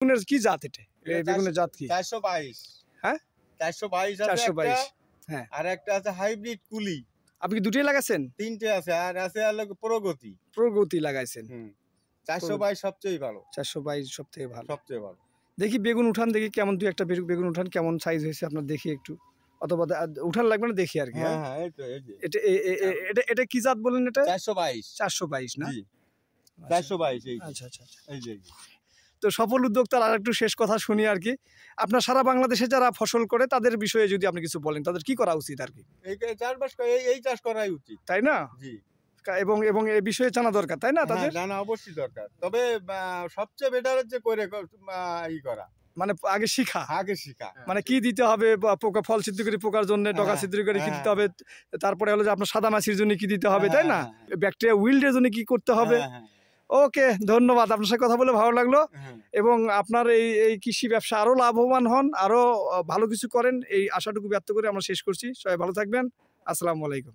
বেগুনের কি জাত এটা? এই বেগুনের জাত কি? 422। হ্যাঁ 422 আছে 422 একটা, হ্যাঁ। আর একটা আছে হাইব্রিড কুলি। আপনি কি দুটোই লাগাইছেন? 3টে আছে, আর আছে হলো প্রগতি। প্রগতি লাগাইছেন। 422 সবচেয়ে ভালো। 422 সবথেকে ভালো। সবচেয়ে ভালো। দেখি বেগুন উঠান, দেখি কেমন দুই একটা বেগুন উঠান, কেমন সাইজ হয়েছে আপনার দেখি একটু, অথবা উঠান লাগবে না, দেখি আর কি। হ্যাঁ হ্যাঁ এই তো এই যে এটা এটা কি জাত বলেন? এটা 422। 422 না? জি 422 এই। আচ্ছা আচ্ছা আচ্ছা। এই যে তো সফল উদ্যোক্তার আর একটু শেষ কথা শুনি আর কি। আপনার সারা বাংলাদেশে যারা ফসল করে তাদের বিষয়ে যদি আপনি কিছু বলেন, তাদের কি করা উচিত আর কি? এই চাষবাস এই চাষ করাই উচিত, তাই না? জি। এবং এবং এই বিষয়ে জানা দরকার, তাই না তাদের? জানা অবশ্যই দরকার, তবে সবচেয়ে বেটার হচ্ছে করে ই করা, মানে আগে শিখা, আগে শিখা, মানে কি দিতে হবে, পোকা ফল ছিদ্রকারী পোকার জন্য ডগা ছিদ্রকারী কি দিতে হবে, তারপরে হলো যে আপনার সাদা মাছির জন্য কি দিতে হবে, তাই না? ব্যাকটেরিয়া উইল্ডের জন্য কি করতে হবে। ওকে, ধন্যবাদ, আপনার সাথে কথা বলে ভালো লাগলো। এবং আপনার এই কৃষি ব্যবসা আরো লাভবান হন, আরো ভালো কিছু করেন, এই আশাটুকু ব্যক্ত করে আমরা শেষ করছি। সবাই ভালো থাকবেন। আসসালামু আলাইকুম।